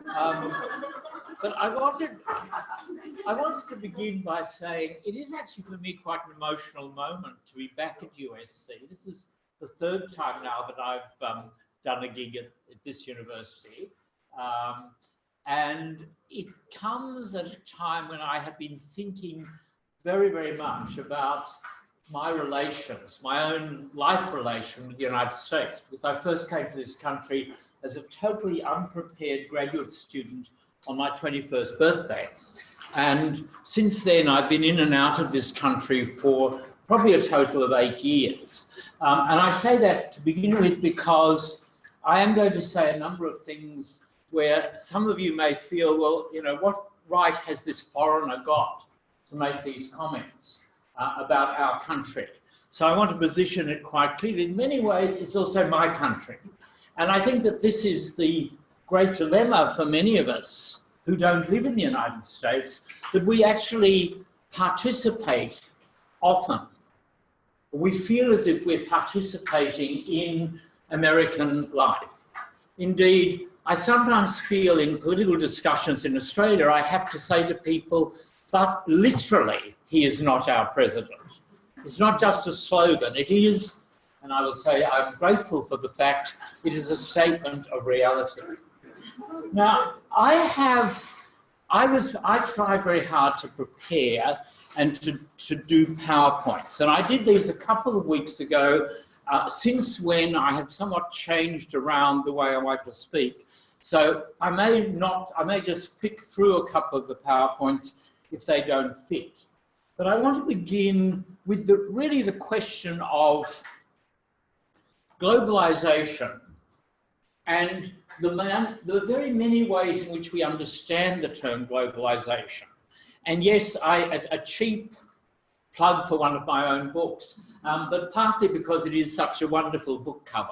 But I wanted to begin by saying it is actually for me quite an emotional moment to be back at USC. This is the third time now that I've done a gig at this university. And it comes at a time when I have been thinking very, very much about my relations, my own life relation with the United States, because I first came to this country as a totally unprepared graduate student on my 21st birthday. And since then, I've been in and out of this country for probably a total of 8 years. And I say that to begin with because I am going to say a number of things where some of you may feel, well, you know, what right has this foreigner got to make these comments about our country? So I want to position it quite clearly. In many ways, it's also my country. And I think that this is the great dilemma for many of us who don't live in the United States, that we actually participate often. We feel as if we're participating in American life. Indeed, I sometimes feel in political discussions in Australia, I have to say to people, but literally, he is not our president. It's not just a slogan, it is, and I will say I'm grateful for the fact, it is a statement of reality. Now, I tried very hard to prepare and to do PowerPoints, and I did these a couple of weeks ago, since when I have somewhat changed around the way I like to speak. So I may just flick through a couple of the PowerPoints if they don't fit. But I want to begin with really the question of globalization and the very many ways in which we understand the term globalization. And yes, a cheap plug for one of my own books, but partly because it is such a wonderful book cover.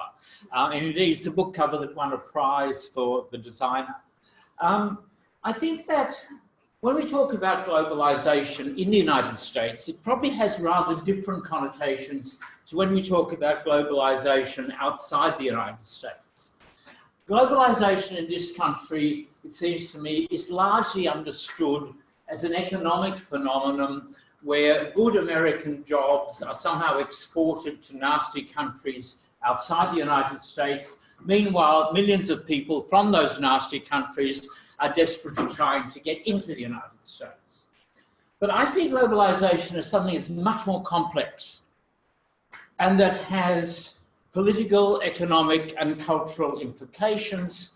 And indeed, it's a book cover that won a prize for the designer. I think that when we talk about globalization in the United States, it probably has rather different connotations to when we talk about globalization outside the United States. Globalization in this country, it seems to me, is largely understood as an economic phenomenon where good American jobs are somehow exported to nasty countries outside the United States. Meanwhile, millions of people from those nasty countries are desperately trying to get into the United States. But I see globalization as something that's much more complex and that has political, economic, and cultural implications.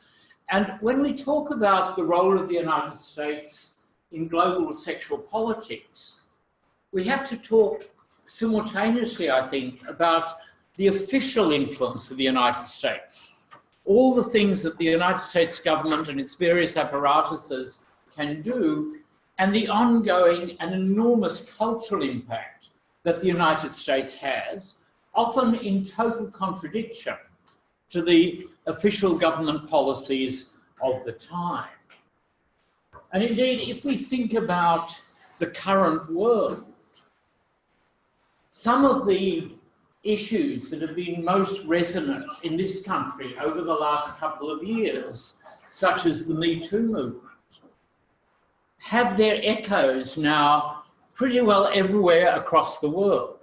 And when we talk about the role of the United States in global sexual politics, we have to talk simultaneously, I think, about the official influence of the United States. All the things that the United States government and its various apparatuses can do, and the ongoing and enormous cultural impact that the United States has, often in total contradiction to the official government policies of the time. And indeed, if we think about the current world, some of the issues that have been most resonant in this country over the last couple of years, such as the Me Too movement, have their echoes now pretty well everywhere across the world.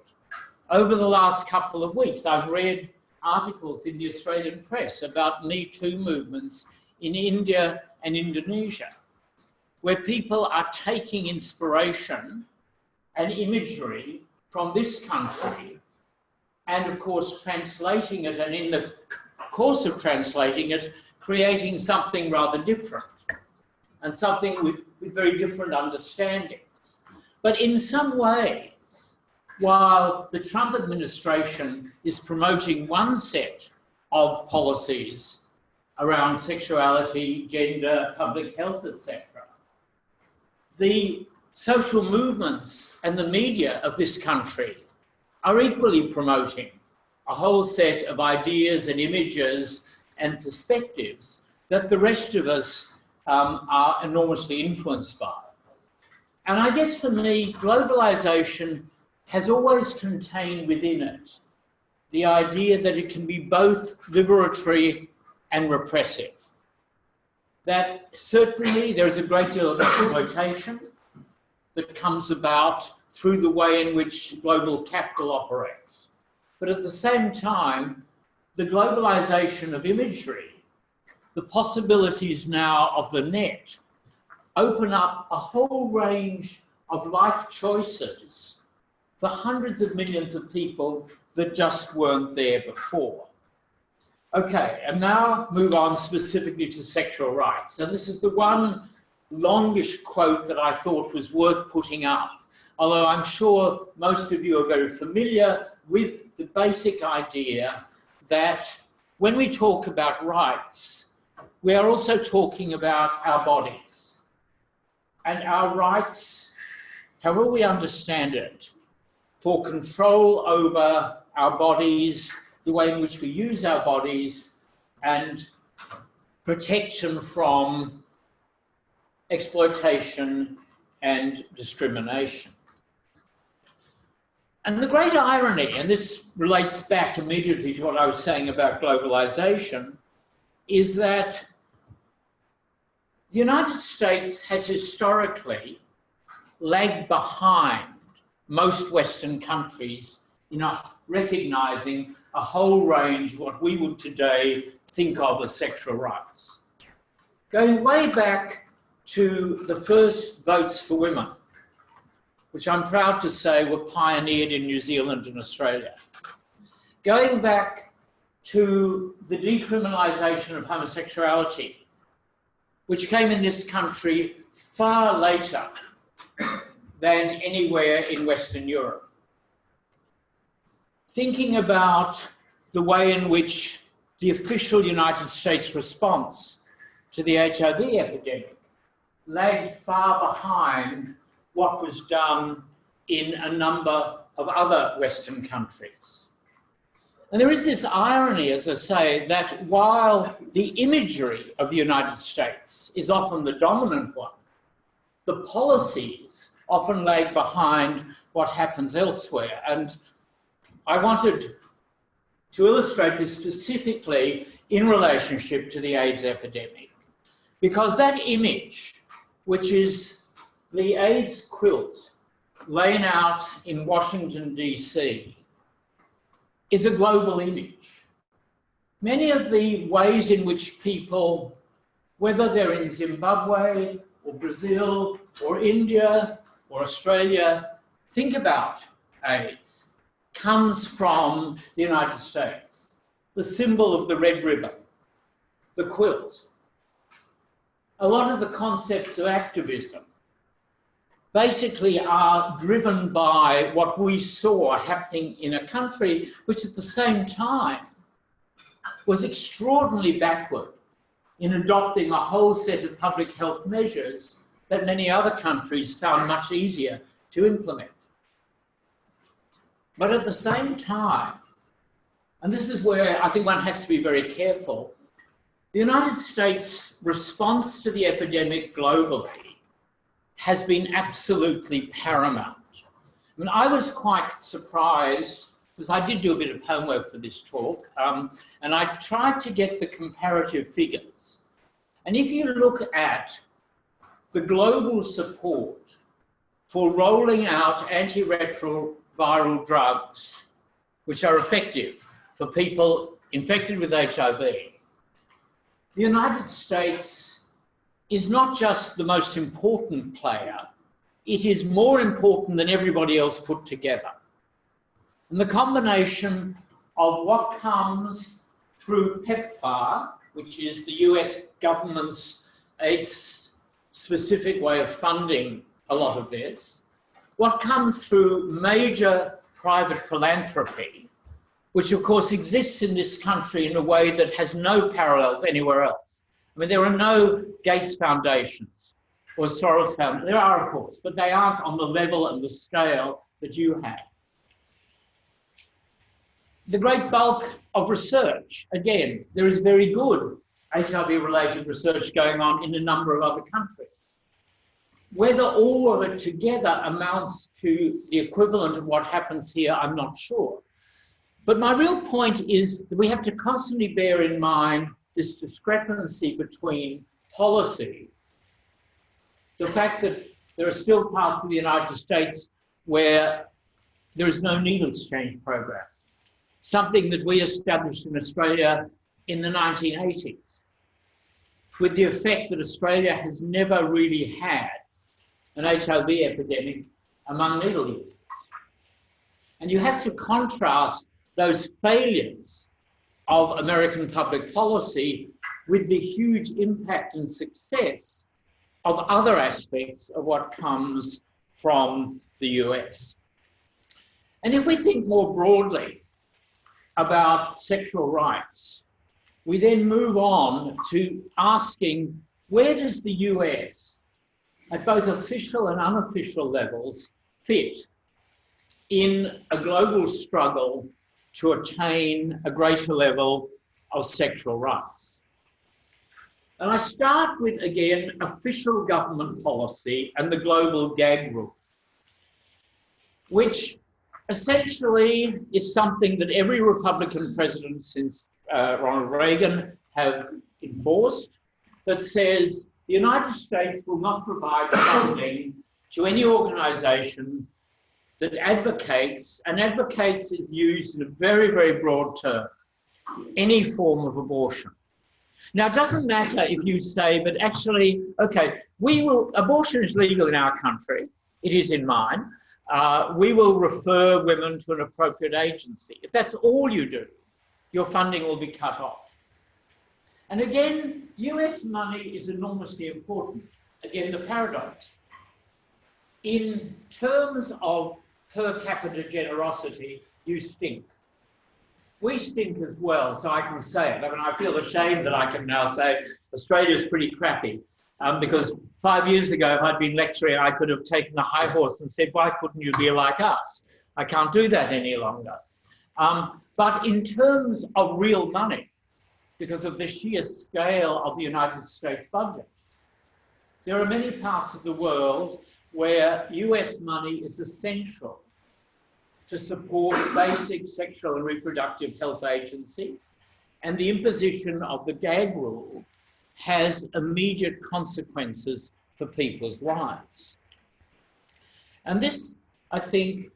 Over the last couple of weeks, I've read articles in the Australian press about Me Too movements in India and Indonesia, where people are taking inspiration and imagery from this country and, of course, translating it, and in the course of translating it, creating something rather different and something with very different understandings. But in some ways, while the Trump administration is promoting one set of policies around sexuality, gender, public health, etc., the social movements and the media of this country are equally promoting a whole set of ideas and images and perspectives that the rest of us are enormously influenced by. And I guess for me, globalization has always contained within it the idea that it can be both liberatory and repressive. that certainly there is a great deal of exploitation that comes about through the way in which global capital operates. But at the same time, the globalization of imagery, the possibilities now of the net, open up a whole range of life choices for hundreds of millions of people that just weren't there before. Okay, and now move on specifically to sexual rights. And this is the one longish quote that I thought was worth putting up, although I'm sure most of you are very familiar with the basic idea that when we talk about rights, we are also talking about our bodies. And our rights, however we understand it, for control over our bodies, the way in which we use our bodies, and protection from exploitation and discrimination. And the great irony, and this relates back immediately to what I was saying about globalization, is that the United States has historically lagged behind most Western countries in recognizing a whole range of what we would today think of as sexual rights. Going way back to the first votes for women, which I'm proud to say were pioneered in New Zealand and Australia. Going back to the decriminalisation of homosexuality, which came in this country far later than anywhere in Western Europe. Thinking about the way in which the official United States response to the HIV epidemic lagged far behind what was done in a number of other Western countries. And there is this irony, as I say, that while the imagery of the United States is often the dominant one, the policies often lag behind what happens elsewhere. And I wanted to illustrate this specifically in relationship to the AIDS epidemic, because that image, which is the AIDS quilt laying out in Washington, DC, is a global image. Many of the ways in which people, whether they're in Zimbabwe or Brazil or India or Australia, think about AIDS comes from the United States. The symbol of the red ribbon, the quilt. A lot of the concepts of activism basically are driven by what we saw happening in a country which at the same time was extraordinarily backward in adopting a whole set of public health measures that many other countries found much easier to implement. But at the same time, and this is where I think one has to be very careful, the United States' response to the epidemic globally has been absolutely paramount. I mean, I was quite surprised, because I did do a bit of homework for this talk, and I tried to get the comparative figures. And if you look at the global support for rolling out antiretroviral drugs, which are effective for people infected with HIV, the United States is not just the most important player, it is more important than everybody else put together. And the combination of what comes through PEPFAR, which is the US government's AIDS-specific way of funding a lot of this, what comes through major private philanthropy, which of course exists in this country in a way that has no parallels anywhere else. I mean, there are no Gates Foundations or Soros Foundations. There are, of course, but they aren't on the level and the scale that you have. The great bulk of research, again, there is very good HIV-related research going on in a number of other countries. Whether all of it together amounts to the equivalent of what happens here, I'm not sure. But my real point is that we have to constantly bear in mind this discrepancy between policy, the fact that there are still parts of the United States where there is no needle exchange program, something that we established in Australia in the 1980s, with the effect that Australia has never really had an HIV epidemic among needle users. And you have to contrast those failures of American public policy with the huge impact and success of other aspects of what comes from the US. And if we think more broadly about sexual rights, we then move on to asking, where does the US, at both official and unofficial levels, fit in a global struggle to attain a greater level of sexual rights? And I start with, again, official government policy and the global gag rule, which essentially is something that every Republican president since Ronald Reagan have enforced, that says the United States will not provide funding to any organisation that advocates, and advocates is used in a very, very broad term, any form of abortion. Now, it doesn't matter if you say, but actually, okay, abortion is legal in our country, it is in mine, we will refer women to an appropriate agency. If that's all you do, your funding will be cut off. And again, US money is enormously important. Again, the paradox. In terms of per capita generosity, you stink. We stink as well, so I can say it. I mean, I feel ashamed that I can now say Australia's pretty crappy, because 5 years ago, if I'd been lecturing, I could have taken the high horse and said, why couldn't you be like us? I can't do that any longer. But in terms of real money, because of the sheer scale of the United States budget, there are many parts of the world where US money is essential to support basic sexual and reproductive health agencies, and the imposition of the gag rule has immediate consequences for people's lives. And this, I think,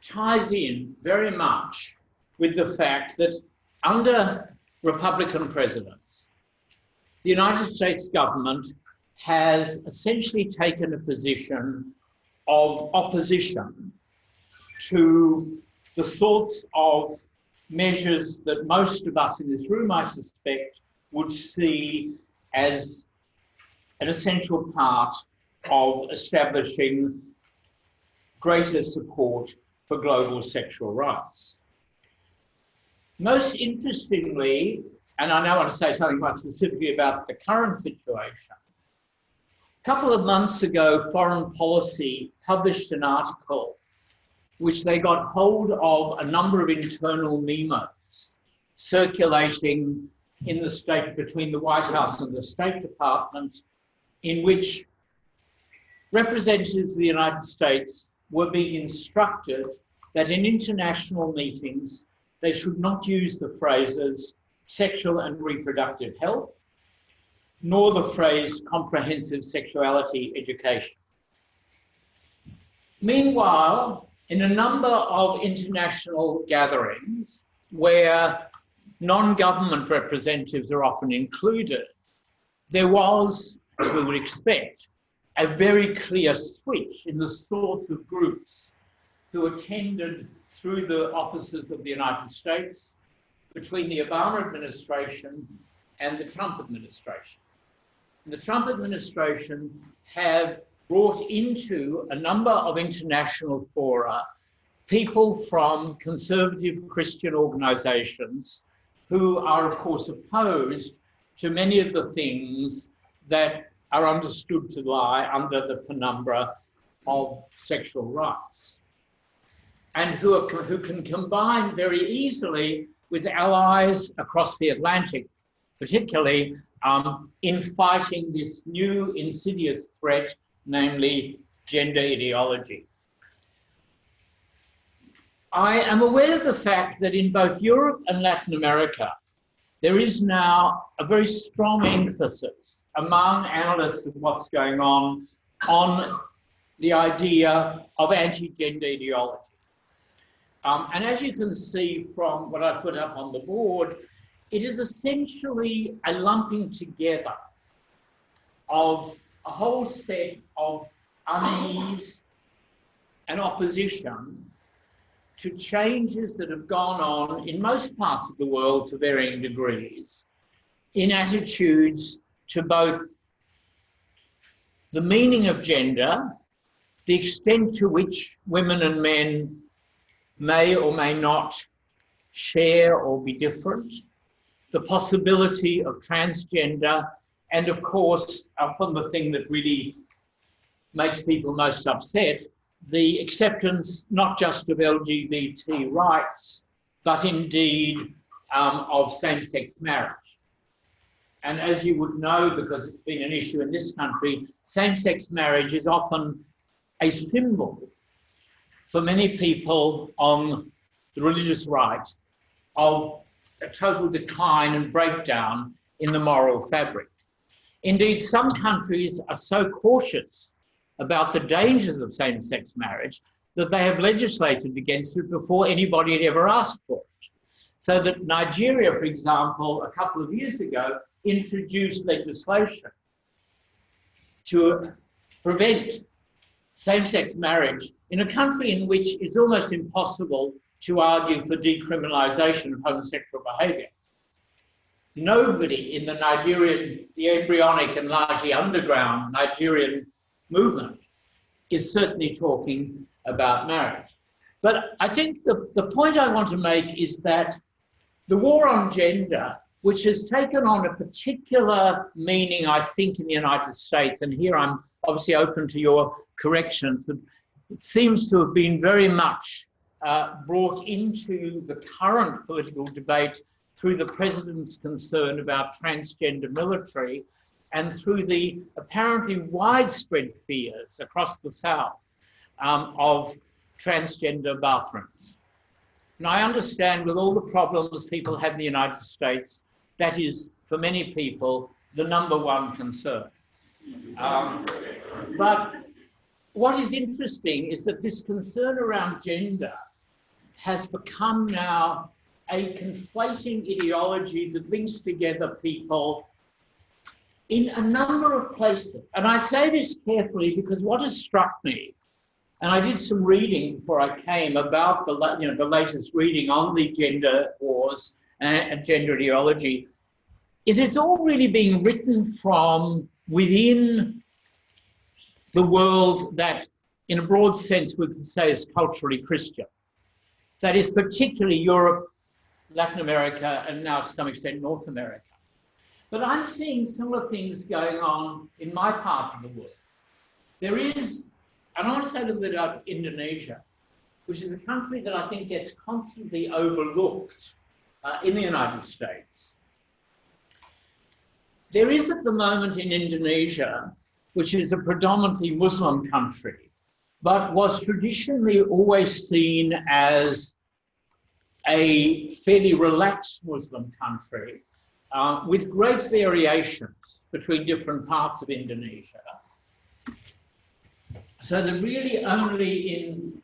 ties in very much with the fact that under Republican presidents, the United States government has essentially taken a position of opposition to the sorts of measures that most of us in this room, I suspect, would see as an essential part of establishing greater support for global sexual rights. Most interestingly, and I now want to say something quite specifically about the current situation, a couple of months ago, Foreign Policy published an article which they got hold of a number of internal memos circulating in the state, between the White House and the State Department, in which representatives of the United States were being instructed that in international meetings, they should not use the phrases sexual and reproductive health, nor the phrase comprehensive sexuality education. Meanwhile, in a number of international gatherings where non-government representatives are often included, there was, as we would expect, a very clear switch in the sort of groups who attended through the offices of the United States between the Obama administration and the Trump administration. And the Trump administration have brought into a number of international fora people from conservative Christian organizations who are, of course, opposed to many of the things that are understood to lie under the penumbra of sexual rights, and who can combine very easily with allies across the Atlantic, particularly in fighting this new insidious threat, namely gender ideology. I am aware of the fact that in both Europe and Latin America, there is now a very strong emphasis among analysts of what's going on the idea of anti-gender ideology. And as you can see from what I put up on the board, it is essentially a lumping together of a whole set of unease and opposition to changes that have gone on in most parts of the world to varying degrees in attitudes to both the meaning of gender, the extent to which women and men may or may not share or be different, the possibility of transgender, and of course, often the thing that really makes people most upset, the acceptance not just of LGBT rights, but indeed of same-sex marriage. And as you would know, because it's been an issue in this country, same-sex marriage is often a symbol for many people on the religious right of a total decline and breakdown in the moral fabric. Indeed, some countries are so cautious about the dangers of same-sex marriage that they have legislated against it before anybody had ever asked for it. So that Nigeria, for example, a couple of years ago, introduced legislation to prevent same-sex marriage in a country in which it's almost impossible to argue for decriminalisation of homosexual behaviour. Nobody in the embryonic and largely underground Nigerian movement is certainly talking about marriage. But I think the point I want to make is that the war on gender, which has taken on a particular meaning, I think, in the United States, and here I'm obviously open to your corrections, that it seems to have been very much brought into the current political debate through the president's concern about transgender military and through the apparently widespread fears across the South of transgender bathrooms. And I understand with all the problems people have in the United States, that is, for many people, the number one concern. But what is interesting is that this concern around gender has become now a conflating ideology that links together people in a number of places. And I say this carefully because what has struck me, and I did some reading before I came about the latest reading on the gender wars and gender ideology, it is all really being written from within the world that, in a broad sense, we could say is culturally Christian. That is particularly Europe, Latin America, and now to some extent North America. But I'm seeing similar things going on in my part of the world. There is, and I want to say a little bit about Indonesia, which is a country that I think gets constantly overlooked in the United States. There is at the moment in Indonesia, which is a predominantly Muslim country, but was traditionally always seen as a fairly relaxed Muslim country with great variations between different parts of Indonesia. So that really only in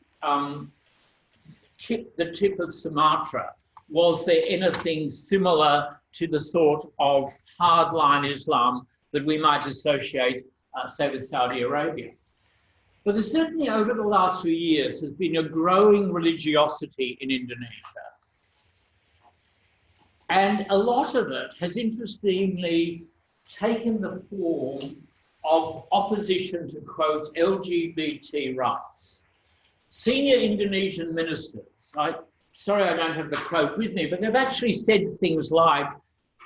the tip of Sumatra was there anything similar to the sort of hardline Islam that we might associate, say, with Saudi Arabia. But there's certainly over the last few years has been a growing religiosity in Indonesia. And a lot of it has interestingly taken the form of opposition to, quote, LGBT rights. Senior Indonesian ministers, sorry I don't have the quote with me, but they've actually said things like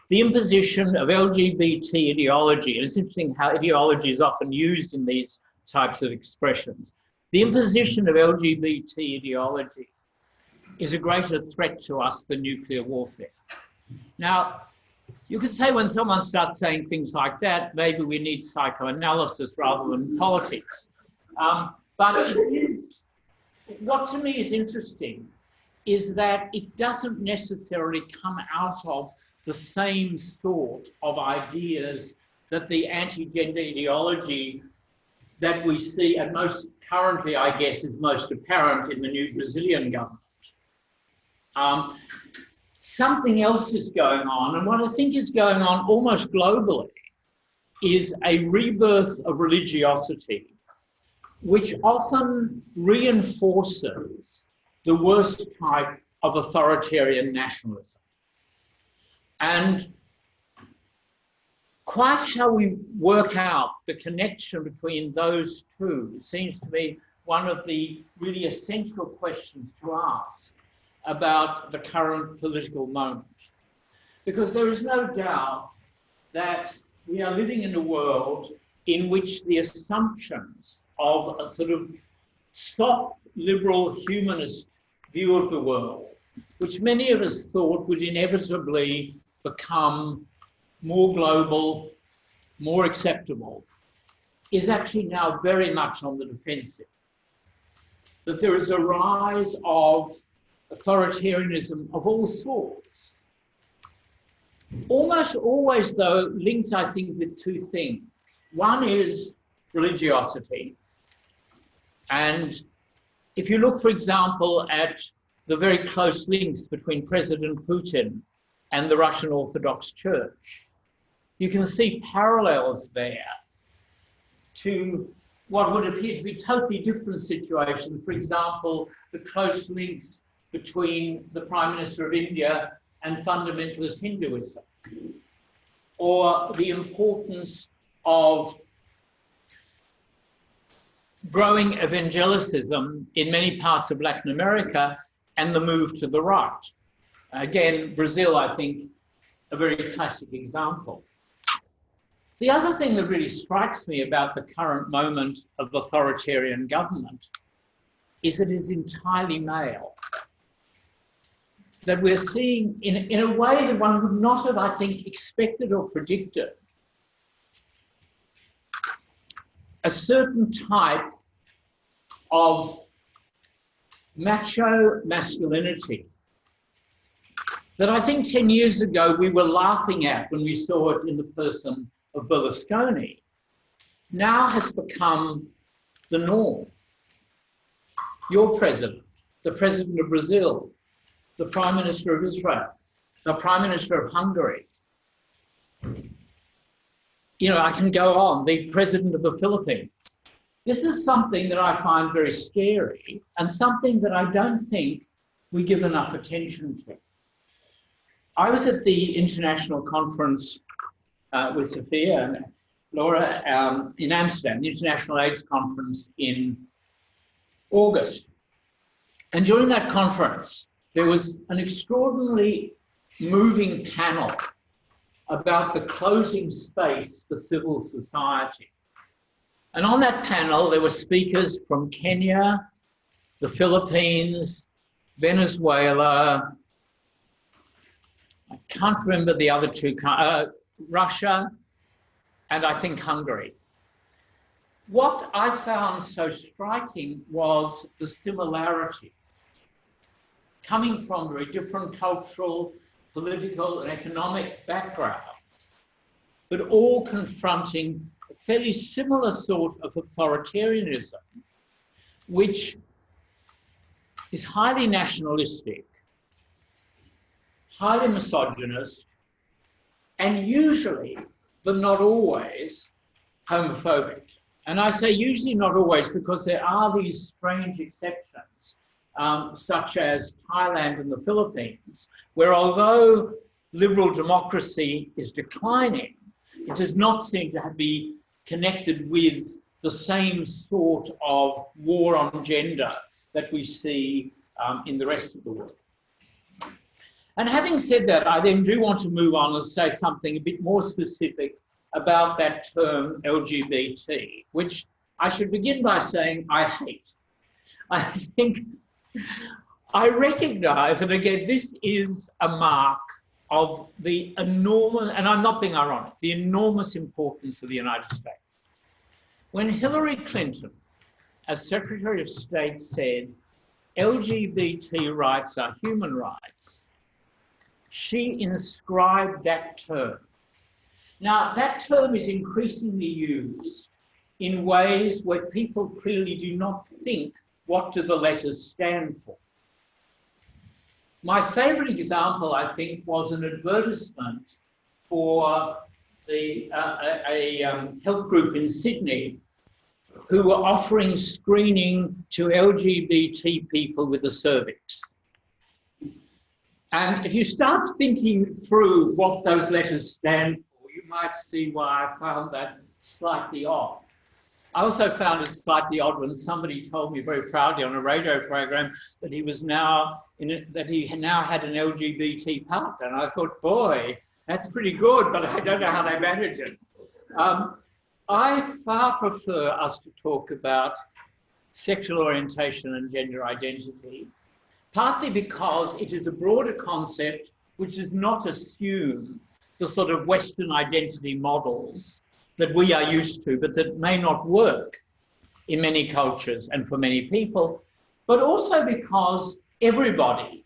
the imposition of LGBT ideology, and it's interesting how ideology is often used in these types of expressions. The imposition of LGBT ideology is a greater threat to us than nuclear warfare. Now, you could say when someone starts saying things like that, maybe we need psychoanalysis rather than politics. But what to me is interesting is that it doesn't necessarily come out of the same sort of ideas that the anti-gender ideology that we see, and most currently, I guess, is most apparent in the new Brazilian government. Something else is going on, and what I think is going on almost globally is a rebirth of religiosity, which often reinforces the worst type of authoritarian nationalism. And quite how we work out the connection between those two seems to be one of the really essential questions to ask about the current political moment. Because there is no doubt that we are living in a world in which the assumptions of a sort of soft, liberal, humanist view of the world, which many of us thought would inevitably become more global, more acceptable, is actually now very much on the defensive. That there is a rise of authoritarianism of all sorts. Almost always, though, linked, I think, with two things. One is religiosity. And if you look, for example, at the very close links between President Putin and the Russian Orthodox Church, you can see parallels there to what would appear to be totally different situations. For example, the close links between the Prime Minister of India and fundamentalist Hinduism, or the importance of growing evangelicism in many parts of Latin America and the move to the right. Again, Brazil, I think, a very classic example. The other thing that really strikes me about the current moment of authoritarian government is that it is entirely male. That we're seeing, in a way that one would not have, I think, expected or predicted, a certain type of macho masculinity that I think 10 years ago we were laughing at when we saw it in the person of Berlusconi, now has become the norm. Your president, the president of Brazil, the Prime Minister of Israel, the Prime Minister of Hungary. You know, I can go on, the President of the Philippines. This is something that I find very scary and something that I don't think we give enough attention to. I was at the international conference with Sophia and Laura in Amsterdam, the International AIDS Conference in August. And during that conference, there was an extraordinarily moving panel about the closing space for civil society. And on that panel, there were speakers from Kenya, the Philippines, Venezuela, I can't remember the other two, Russia, and I think Hungary. What I found so striking was the similarities coming from very different cultural, political, and economic backgrounds, but all confronting a fairly similar sort of authoritarianism, which is highly nationalistic, highly misogynist, and usually, but not always, homophobic. And I say usually not always because there are these strange exceptions, such as Thailand and the Philippines, where although liberal democracy is declining, it does not seem to be connected with the same sort of war on gender that we see in the rest of the world. And having said that, I then do want to move on and say something a bit more specific about that term LGBT, which I should begin by saying I hate. I think I recognise, and again, this is a mark of the enormous, and I'm not being ironic, the enormous importance of the United States. When Hillary Clinton, as Secretary of State, said LGBT rights are human rights, she inscribed that term Now, that term is increasingly used in ways where people clearly do not think, what do the letters stand for? My favourite example, I think, was an advertisement for a health group in Sydney who were offering screening to LGBT people with the cervix. And if you start thinking through what those letters stand for, you might see why I found that slightly odd. I also found it slightly odd when somebody told me very proudly on a radio program that he was now that he now had an LGBT partner. And I thought, boy, that's pretty good, but I don't know how they manage it. I far prefer us to talk about sexual orientation and gender identity, partly because it is a broader concept which does not assume the sort of Western identity models that we are used to, but that may not work in many cultures and for many people, but also because everybody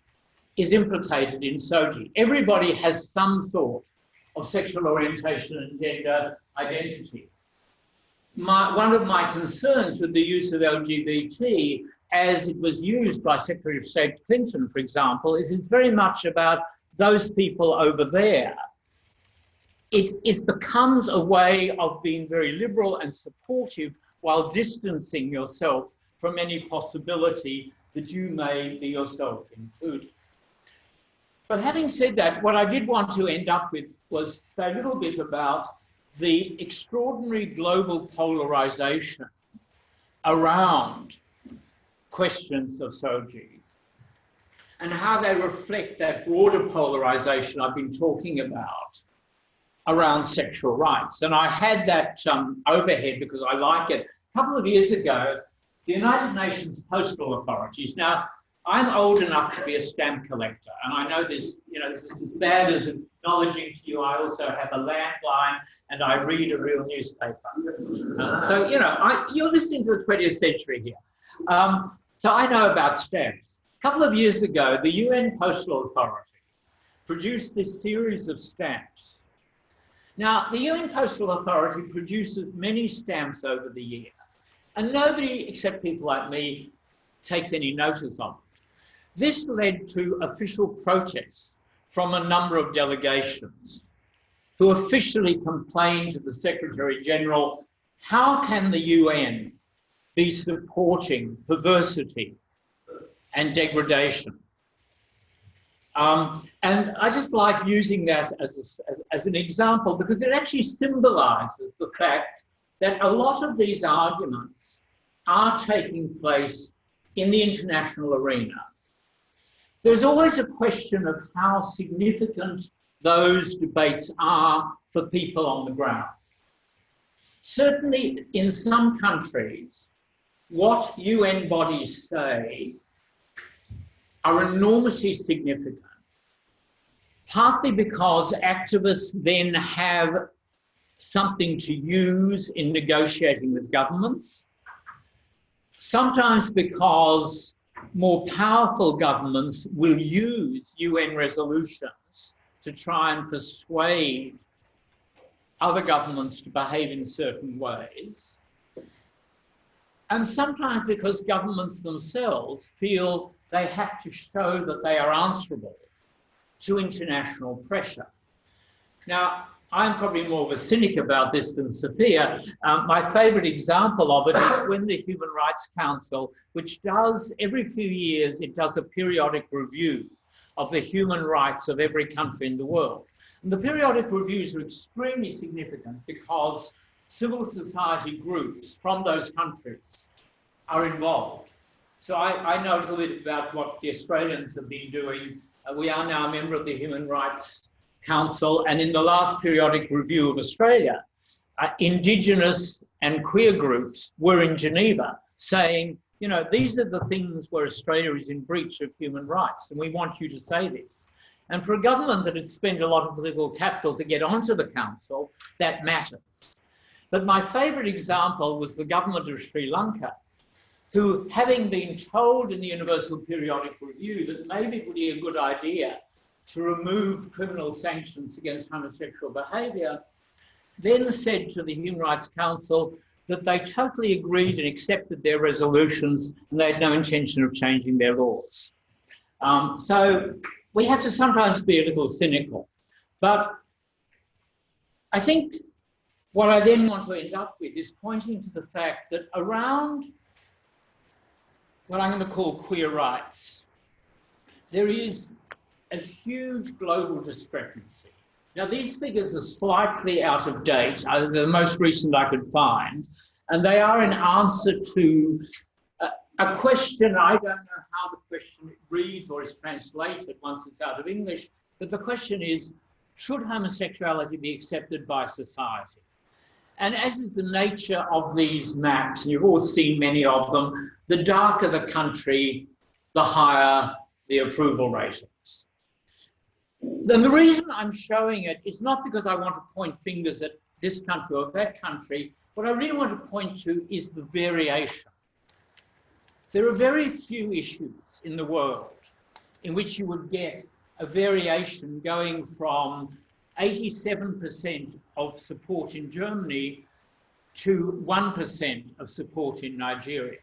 is implicated in SOGI. Everybody has some sort of sexual orientation and gender identity. One of my concerns with the use of LGBT as it was used by Secretary of State Clinton, for example, is it's very much about those people over there. It becomes a way of being very liberal and supportive while distancing yourself from any possibility that you may be yourself included. But having said that, what I did want to end up with was a little bit about the extraordinary global polarization around questions of SOGI and how they reflect that broader polarization I've been talking about around sexual rights. And I had that overhead because I like it. A couple of years ago, the United Nations Postal Authorities. Now, I'm old enough to be a stamp collector, and I know this, this is as bad as acknowledging to you, I also have a landline and I read a real newspaper. So, you're listening to the 20th century here. So I know about stamps. A couple of years ago, the UN Postal Authority produced this series of stamps. Now, the UN Postal Authority produces many stamps over the year, and nobody, except people like me, takes any notice of it. This led to official protests from a number of delegations who officially complained to the Secretary General, how can the UN be supporting perversity and degradation? And I just like using that as an example because it actually symbolises the fact that a lot of these arguments are taking place in the international arena. There's always a question of how significant those debates are for people on the ground. Certainly in some countries, what UN bodies say are enormously significant, partly because activists then have something to use in negotiating with governments, sometimes because more powerful governments will use UN resolutions to try and persuade other governments to behave in certain ways, and sometimes because governments themselves feel they have to show that they are answerable to international pressure. Now, I'm probably more of a cynic about this than Sophia. My favourite example of it is when the Human Rights Council, which does, every few years, it does a periodic review of the human rights of every country in the world. And the periodic reviews are extremely significant because civil society groups from those countries are involved. So I know a little bit about what the Australians have been doing. We are now a member of the Human Rights Council, and in the last periodic review of Australia, Indigenous and queer groups were in Geneva saying, these are the things where Australia is in breach of human rights, and we want you to say this. And for a government that had spent a lot of political capital to get onto the council, that matters. But my favourite example was the government of Sri Lanka, who, having been told in the Universal Periodic Review that maybe it would be a good idea to remove criminal sanctions against homosexual behaviour, then said to the Human Rights Council that they totally agreed and accepted their resolutions and they had no intention of changing their laws. So we have to sometimes be a little cynical. But I think what I then want to end up with is pointing to the fact that around what I'm going to call queer rights, there is a huge global discrepancy. Now, these figures are slightly out of date, the most recent I could find, and they are an answer to a question. I don't know how the question reads or is translated once it's out of English, but the question is, should homosexuality be accepted by society? And as is the nature of these maps, and you've all seen many of them, the darker the country, the higher the approval ratings. Then the reason I'm showing it is not because I want to point fingers at this country or that country. What I really want to point to is the variation. There are very few issues in the world in which you would get a variation going from 87% of support in Germany to 1% of support in Nigeria.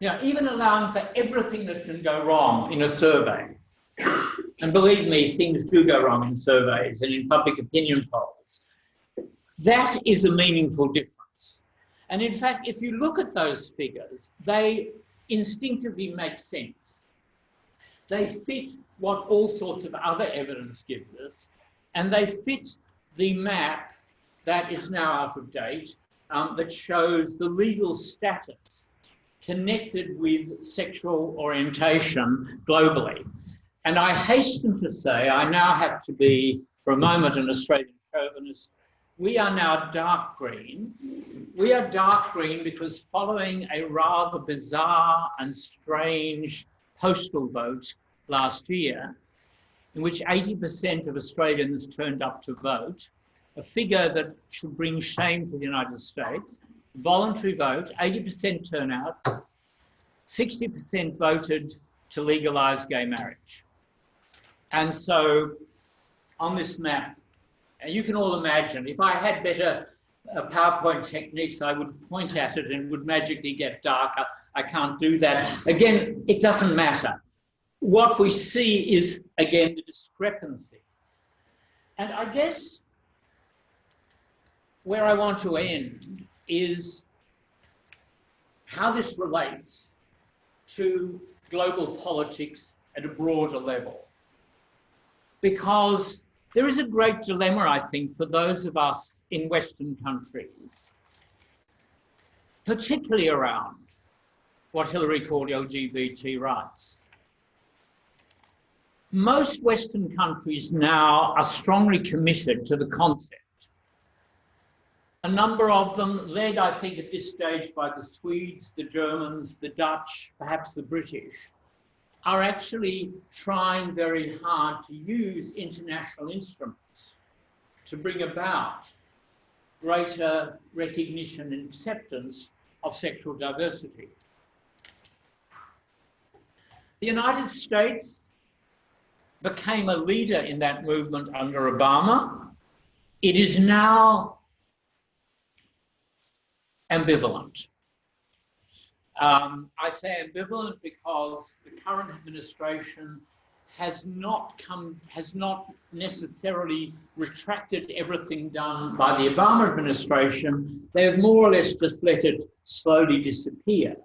Now, even allowing for everything that can go wrong in a survey, and believe me, things do go wrong in surveys and in public opinion polls, that is a meaningful difference. And in fact, if you look at those figures, they instinctively make sense. They fit what all sorts of other evidence gives us, and they fit the map that is now out of date, that shows the legal status connected with sexual orientation globally. And I hasten to say, I now have to be, for a moment, an Australian chauvinist. We are now dark green. We are dark green because following a rather bizarre and strange postal vote last year, in which 80% of Australians turned up to vote, a figure that should bring shame to the United States, voluntary vote, 80% turnout, 60% voted to legalise gay marriage. And so on this map, and you can all imagine, if I had better PowerPoint techniques, I would point at it and it would magically get darker. I can't do that. Again, it doesn't matter. What we see is, again, the discrepancy. And I guess where I want to end is how this relates to global politics at a broader level. Because there is a great dilemma, I think, for those of us in Western countries, particularly around what Hillary called LGBT rights. Most Western countries now are strongly committed to the concept. A number of them, led, I think, at this stage by the Swedes, the Germans, the Dutch, perhaps the British, are actually trying very hard to use international instruments to bring about greater recognition and acceptance of sexual diversity. The United States became a leader in that movement under Obama. It is now ambivalent. I say ambivalent because the current administration has not necessarily retracted everything done by the Obama administration. They have more or less just let it slowly disappear.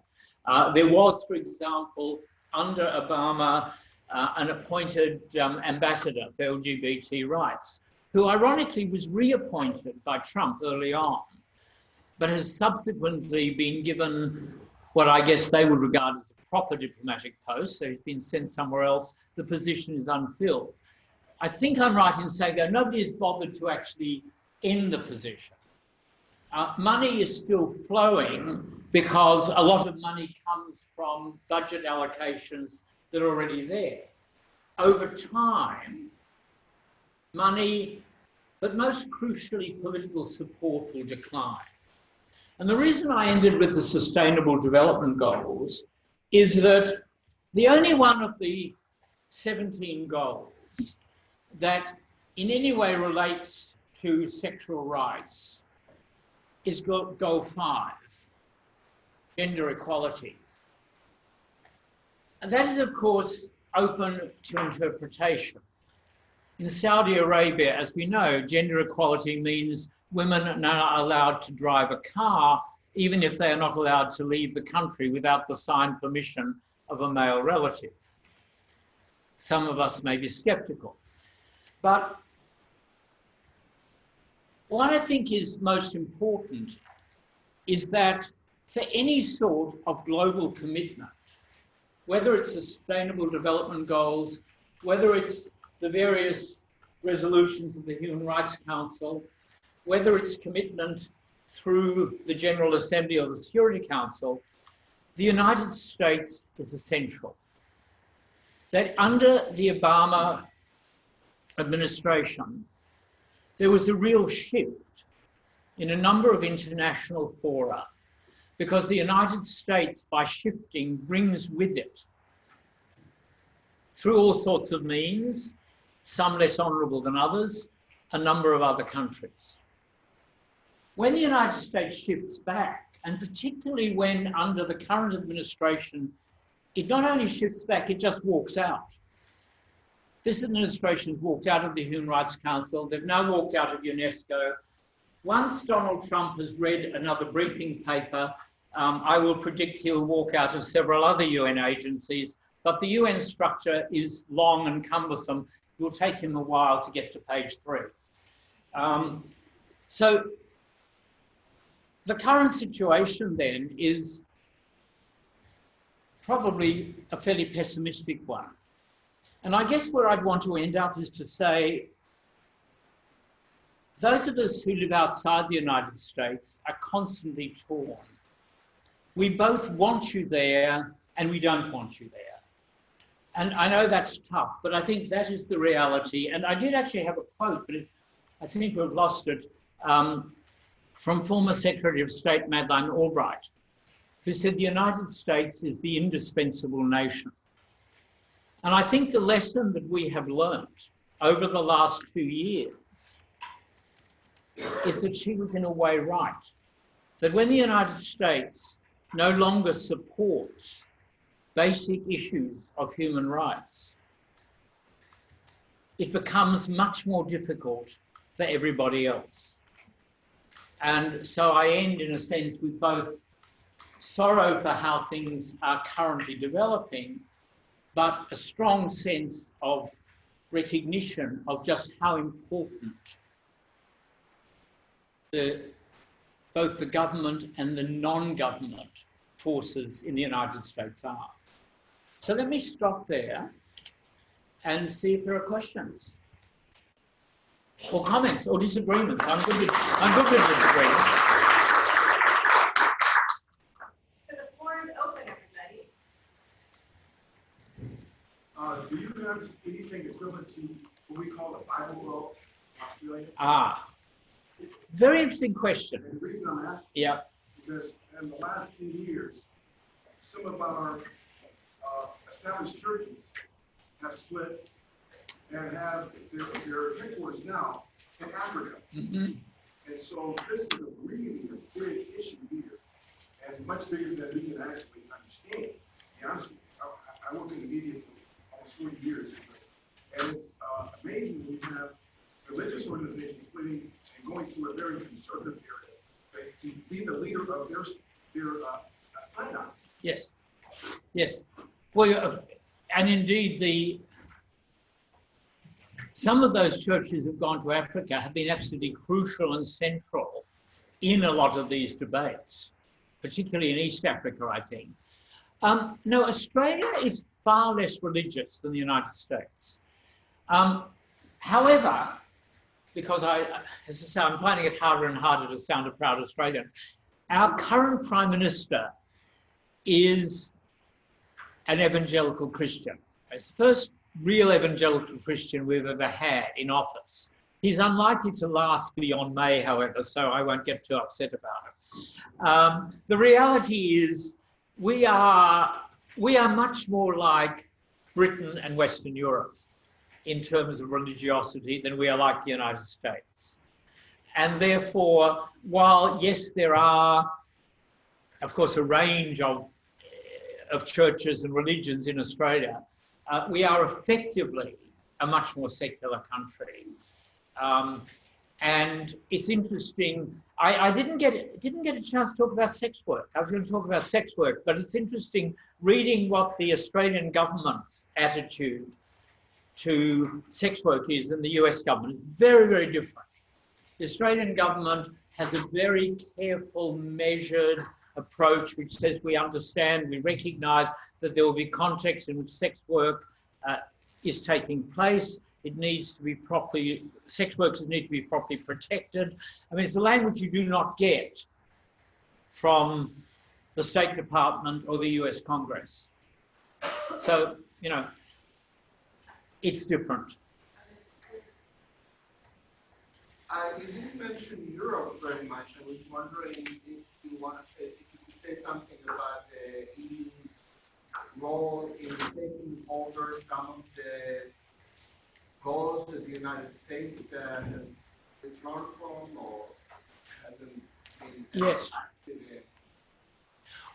There was, for example, under Obama, an appointed ambassador for LGBT rights, who ironically was reappointed by Trump early on, but has subsequently been given what I guess they would regard as a proper diplomatic post. So he's been sent somewhere else. The position is unfilled. I think I'm right in saying that nobody has bothered to actually end the position. Money is still flowing because a lot of money comes from budget allocations that are already there. Over time, money, but most crucially, political support will decline. And the reason I ended with the Sustainable Development Goals is that the only one of the 17 goals that in any way relates to sexual rights is goal 5, gender equality. And that is, of course, open to interpretation. In Saudi Arabia, as we know, gender equality means women are now allowed to drive a car, even if they are not allowed to leave the country without the signed permission of a male relative. Some of us may be skeptical. But what I think is most important is that for any sort of global commitment, whether it's Sustainable Development Goals, whether it's the various resolutions of the Human Rights Council, whether it's commitment through the General Assembly or the Security Council, the United States is essential. That under the Obama administration, there was a real shift in a number of international fora, because the United States, by shifting, brings with it, through all sorts of means, some less honourable than others, a number of other countries. When the United States shifts back, and particularly when under the current administration, it not only shifts back, it just walks out. This administration has walked out of the Human Rights Council. They've now walked out of UNESCO. Once Donald Trump has read another briefing paper, I will predict he'll walk out of several other UN agencies, but the UN structure is long and cumbersome. It will take him a while to get to page 3. So the current situation then is probably a fairly pessimistic one. And I guess where I'd want to end up is to say, those of us who live outside the United States are constantly torn. We both want you there and we don't want you there. And I know that's tough, but I think that is the reality. And I did actually have a quote, but I seem to have lost it, from former Secretary of State Madeleine Albright, who said the United States is the indispensable nation. And I think the lesson that we have learnt over the last 2 years is that she was in a way right. That when the United States no longer supports basic issues of human rights, it becomes much more difficult for everybody else. And so I end, in a sense, with both sorrow for how things are currently developing, but a strong sense of recognition of just how important both the government and the non-government forces in the United States are. So let me stop there and see if there are questions or comments or disagreements. I'm good with disagreements. So the floor is open, everybody. Do you have anything equivalent to what we call the Bible Belt in Australia? Very interesting question. And the reason I'm asking, Yeah. because in the last 10 years, some of our established churches have split and have their headquarters now in Africa. Mm-hmm. And so this is a really big issue here, and much bigger than we can actually understand. And I work in the media for almost 40 years, and it's amazing when you have religious organizations splitting and going to a very conservative area to be the leader of their synod. Yes. Yes. Well, and indeed, some of those churches who have gone to Africa have been absolutely crucial and central in a lot of these debates, particularly in East Africa, I think. No, Australia is far less religious than the United States. However, because as I say, I'm finding it harder and harder to sound a proud Australian, our current Prime Minister is an evangelical Christian. It's the first real evangelical Christian we've ever had in office. He's unlikely to last beyond May, however, so I won't get too upset about it. The reality is we are much more like Britain and Western Europe in terms of religiosity than we are like the United States. And therefore, while yes, there are, of course, a range of churches and religions in Australia, we are effectively a much more secular country. And it's interesting, I didn't get a chance to talk about sex work. I was going to talk about sex work, but it's interesting reading what the Australian government's attitude to sex work is and the US government. It's very, very different. The Australian government has a very careful, measured approach which says we understand, we recognise that there will be contexts in which sex work is taking place. It needs to be properly, sex workers need to be properly protected. I mean, it's a language you do not get from the State Department or the US Congress. So, you know, it's different. You didn't mention Europe very much. I was wondering if you want to say, if you could say something about the EU's role in taking over some of the goals that the United States has withdrawn from or hasn't been Yes. active in.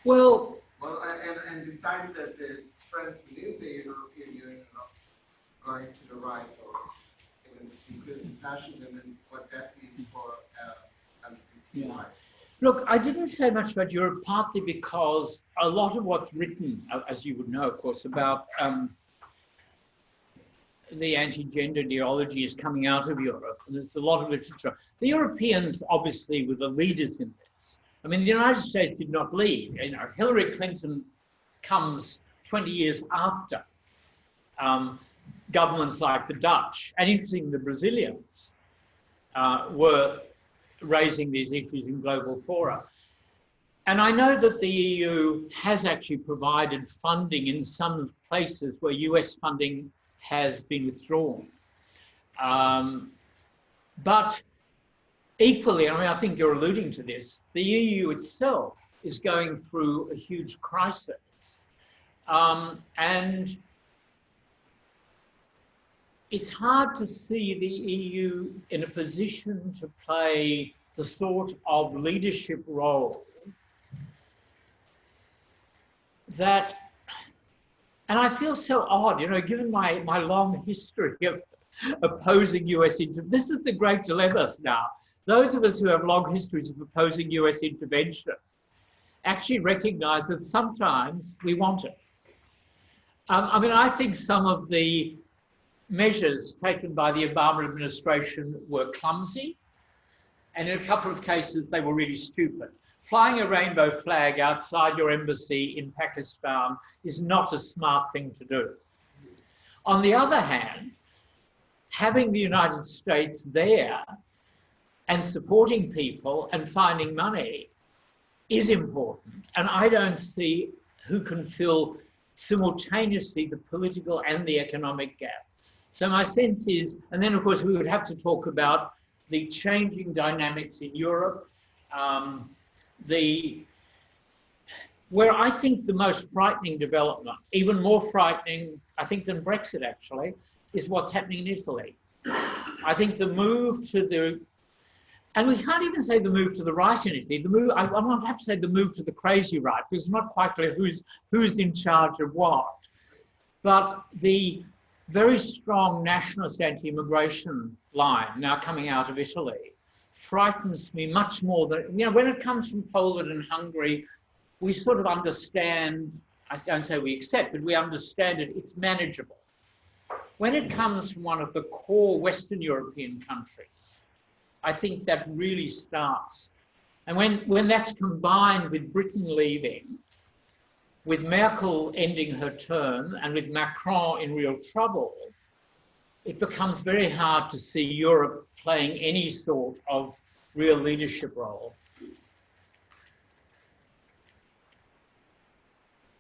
Well, And besides that, the trends within the European Union of going to the right or even including fascism and what that means for LGBT rights. look, I didn't say much about Europe, partly because a lot of what's written, as you would know, of course, about the anti-gender ideology is coming out of Europe, and there's a lot of literature. The Europeans obviously were the leaders in this. I mean, the United States did not lead. You know, Hillary Clinton comes 20 years after governments like the Dutch, and interesting, the Brazilians were raising these issues in global fora. And I know that the EU has actually provided funding in some places where US funding has been withdrawn. But equally, I mean, I think you're alluding to this, the EU itself is going through a huge crisis. And it's hard to see the EU in a position to play the sort of leadership role that, and I feel so odd, you know, given my long history of opposing US intervention. This is the great dilemma now. Those of us who have long histories of opposing US intervention actually recognize that sometimes we want it. I mean, I think some of the measures taken by the Obama administration were clumsy, and in a couple of cases, they were really stupid. Flying a rainbow flag outside your embassy in Pakistan is not a smart thing to do. On the other hand, having the United States there and supporting people and finding money is important. And I don't see who can fill simultaneously the political and the economic gap. So my sense is, and then of course we would have to talk about the changing dynamics in Europe, where I think the most frightening development, even more frightening, I think, than Brexit actually, is what's happening in Italy. I think the move to the, and we can't even say the move to the right in Italy, the move, I won't have to say the move to the crazy right, because it's not quite clear who's in charge of what. But the very strong nationalist anti-immigration line now coming out of Italy frightens me much more than, you know, when it comes from Poland and Hungary, we sort of understand, I don't say we accept, but we understand it, it's manageable. When it comes from one of the core Western European countries, I think that really starts. And when that's combined with Britain leaving, with Merkel ending her term and with Macron in real trouble, it becomes very hard to see Europe playing any sort of real leadership role.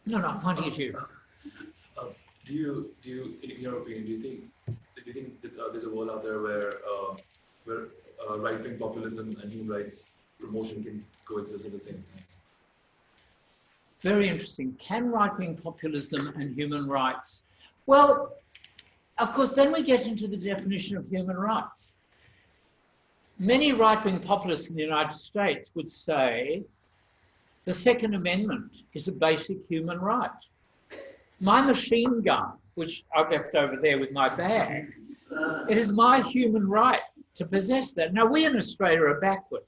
No, I'm pointing at you. Do you, in your opinion, do you think that there's a world out there where right-wing populism and human rights promotion can coexist at the same time? Very interesting. Can right-wing populism and human rights? Well, of course, then we get into the definition of human rights. many right-wing populists in the United States would say the Second Amendment is a basic human right. My machine gun, which I've left over there with my bag, it is my human right to possess that. Now, we in Australia are backward.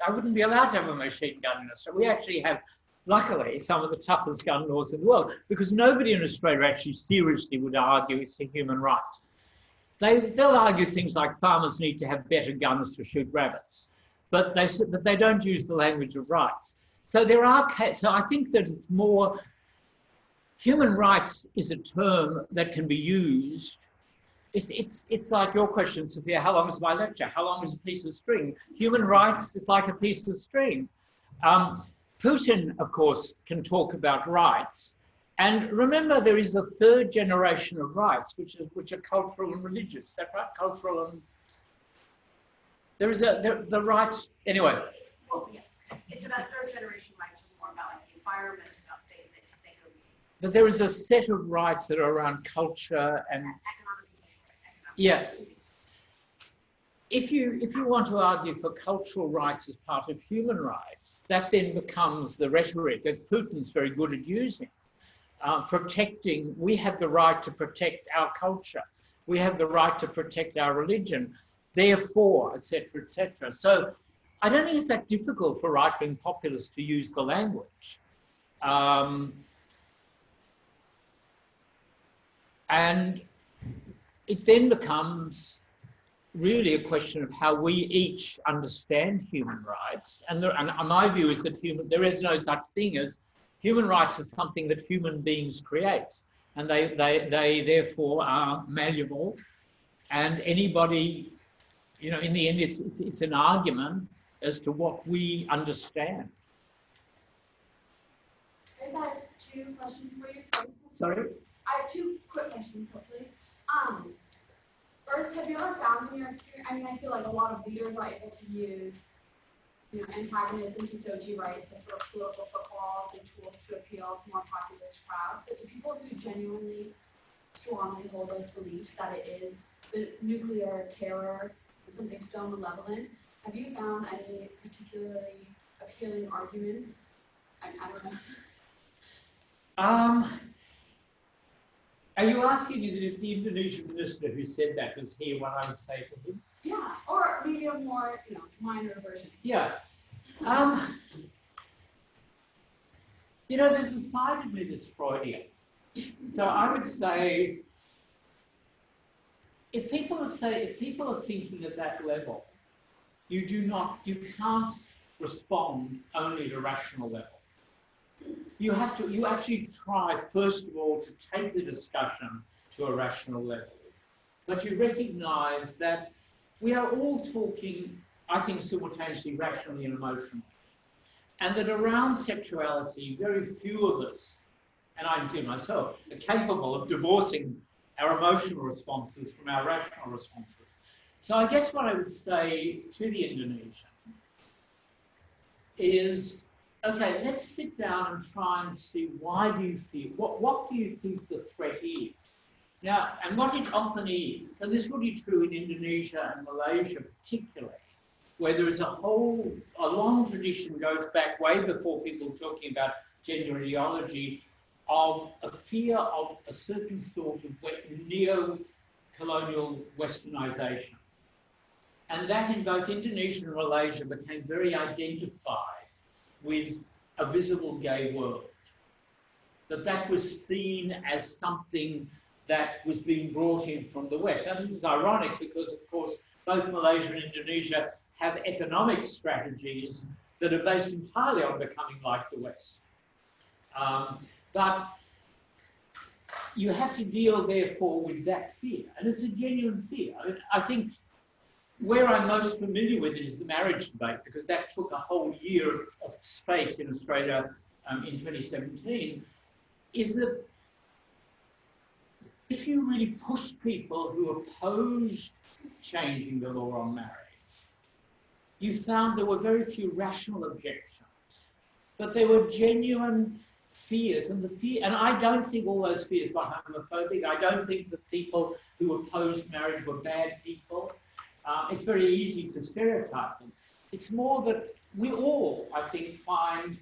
I wouldn't be allowed to have a machine gun in Australia. We actually have, luckily, some of the toughest gun laws in the world, because nobody in Australia actually seriously would argue it's a human right. They'll argue things like farmers need to have better guns to shoot rabbits, but they don't use the language of rights. So I think that it's more, human rights is a term that can be used. It's like your question, Sophia, how long is my lecture? How long is a piece of string? Human rights is like a piece of string. Putin, of course, can talk about rights. And remember, there is a third generation of rights, which are cultural and religious. Is that right? Cultural and... the rights... Anyway. Well, yeah. It's about third generation rights, more about like the environment, about things that you think are... But there is a set of rights that are around culture and... Yeah. If you want to argue for cultural rights as part of human rights, that then becomes the rhetoric that Putin's very good at using. Protecting, we have the right to protect our culture. We have the right to protect our religion. Therefore, etc., etc. So I don't think it's that difficult for right-wing populists to use the language. And it then becomes really a question of how we each understand human rights. And my view is that there is no such thing as human rights is something that human beings create. And they therefore are malleable. And anybody, you know, in the end, it's an argument as to what we understand. I have 2 questions for you. Sorry? I have 2 quick questions, hopefully. First, have you ever found in your experience, I mean, I feel like a lot of leaders are able to use, you know, antagonism to soji rights as sort of political footballs and tools to appeal to more populist crowds, but to people who genuinely strongly hold those beliefs that it is the nuclear terror and something so malevolent, have you found any particularly appealing arguments? I don't know. Are you asking me that if the Indonesian minister who said that was here, what I would say to him? Yeah, or maybe a more, you know, minor version. Yeah. You know, there's a side of me that's Freudian. So I would say, if people are thinking at that level, you can't respond only at a rational level. You actually try, first of all, to take the discussion to a rational level. But you recognize that we are all talking, I think, simultaneously, rationally and emotionally. And that around sexuality, very few of us, and I include myself, are capable of divorcing our emotional responses from our rational responses. So I guess what I would say to the Indonesian is, okay, let's sit down and try and see, why do you feel, what do you think the threat is? Now, and what it often is, and this will be true in Indonesia and Malaysia particularly, where there is a long tradition goes back way before people talking about gender ideology, of a fear of a certain sort of neo-colonial westernization. And that in both Indonesia and Malaysia became very identified with a visible gay world. That was seen as something that was being brought in from the West. And this is ironic because, of course, both Malaysia and Indonesia have economic strategies that are based entirely on becoming like the West. But you have to deal, therefore, with that fear. And it's a genuine fear. I think where I'm most familiar with it is the marriage debate, because that took a whole year of space in Australia in 2017, is that if you really pushed people who opposed changing the law on marriage, you found there were very few rational objections, but there were genuine fears, and I don't think all those fears were homophobic. I don't think the people who opposed marriage were bad people. It's very easy to stereotype them. It's more that we all, I think, find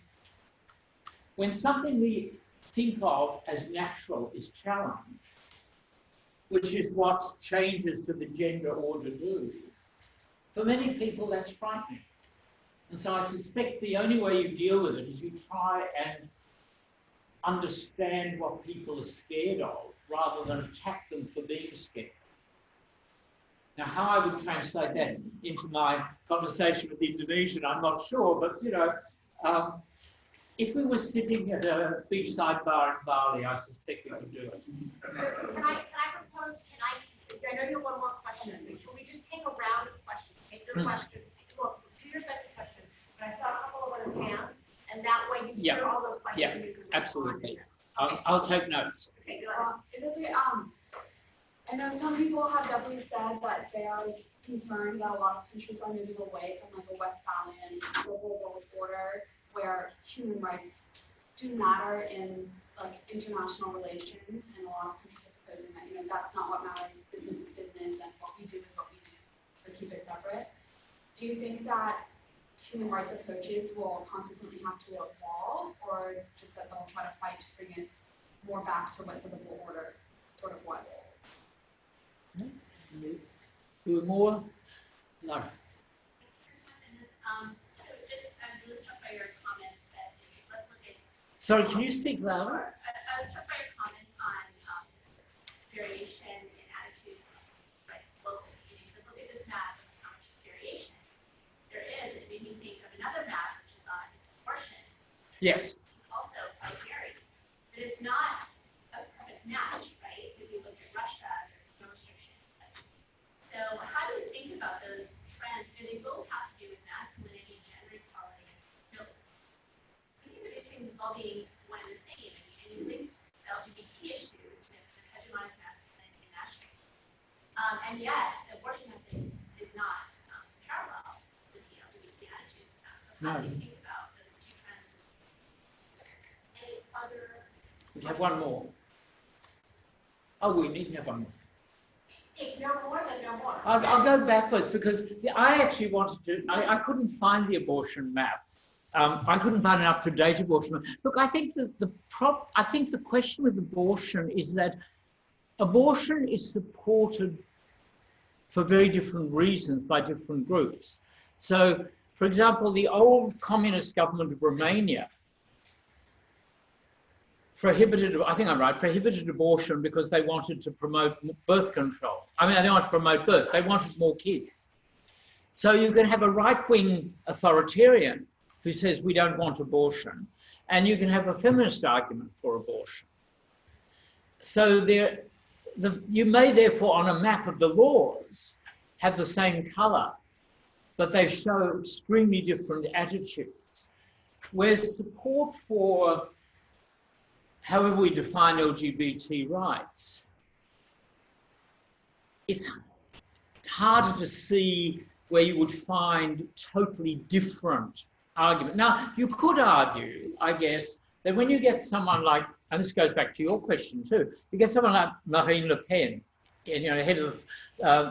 when something we think of as natural is challenged, which is what changes to the gender order do, for many people that's frightening. And so I suspect the only way you deal with it is you try and understand what people are scared of rather than attack them for being scared. Now, how I would translate that into my conversation with the Indonesian, I'm not sure, but, you know, if we were sitting at a beachside bar in Bali, I suspect we could do it. Can I propose, I know you have one more question, but can we just take a round of questions? Take your questions, well, do your second question, but I saw a couple of other hands, and that way you hear all those questions. Yeah, and you can respond. absolutely. I'll take notes. Okay, go ahead. I know some people have definitely said that there's concern that a lot of countries are moving away from like a Westphalian global world order where human rights do matter in like international relations, and a lot of countries are proposing that, you know, that's not what matters, business is business, and what we do is what we do, so keep it separate. Do you think that human rights approaches will consequently have to evolve, or just that they'll try to fight to bring it more back to what the global order sort of was? Do more? No. Sorry, can you speak louder? I was struck by your comment on variation in attitudes, like local communities. So look at this map, how much variation there is. It made me think of another map, which is on abortion. Yes. It's also varied, but it's not a perfect match, right? So if you look at Russia, there's no restrictions. So how do you think about those trends? Do they both have to do with masculinity, gender equality? No. I think that these things all being one and the same, and you linked the LGBT issue to the hegemonic masculinity and nationalism. And yet, abortion method is not parallel to the LGBT attitudes of that. So how do you think about those two trends? Any other? We have one more. Oh, we need to have one more. If no more, then no more. I'll go backwards because I actually wanted to, I couldn't find the abortion map. I couldn't find an up-to-date abortion map. Look, I think the question with abortion is that abortion is supported for very different reasons by different groups. So, for example, the old communist government of Romania prohibited, I think I'm right, prohibited abortion because they wanted to promote birth control. I mean, they wanted to promote births. They wanted more kids. So you can have a right-wing authoritarian who says we don't want abortion, and you can have a feminist argument for abortion. So you may therefore, on a map of the laws, have the same colour, but they show extremely different attitudes. Whereas support for, however we define LGBT rights, it's harder to see where you would find totally different argument. Now, you could argue, I guess, that when you get someone like, and this goes back to your question too, you get someone like Marine Le Pen, you know, head of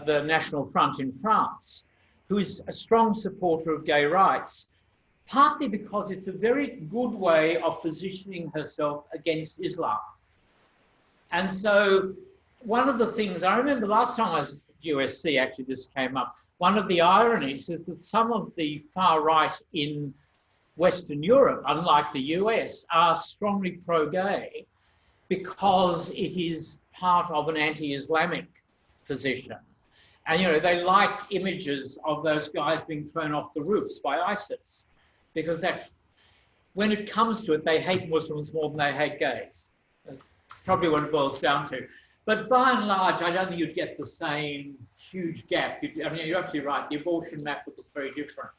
the National Front in France, who is a strong supporter of gay rights, partly because it's a very good way of positioning herself against Islam. And so one of the things, I remember last time I was at USC, actually this came up, one of the ironies is that some of the far right in Western Europe, unlike the US, are strongly pro-gay because it is part of an anti-Islamic position. And, you know, they like images of those guys being thrown off the roofs by ISIS because that's, when it comes to it, they hate Muslims more than they hate gays. That's probably what it boils down to. But by and large, I don't think you'd get the same huge gap. I mean, you're absolutely right. The abortion map would look very different.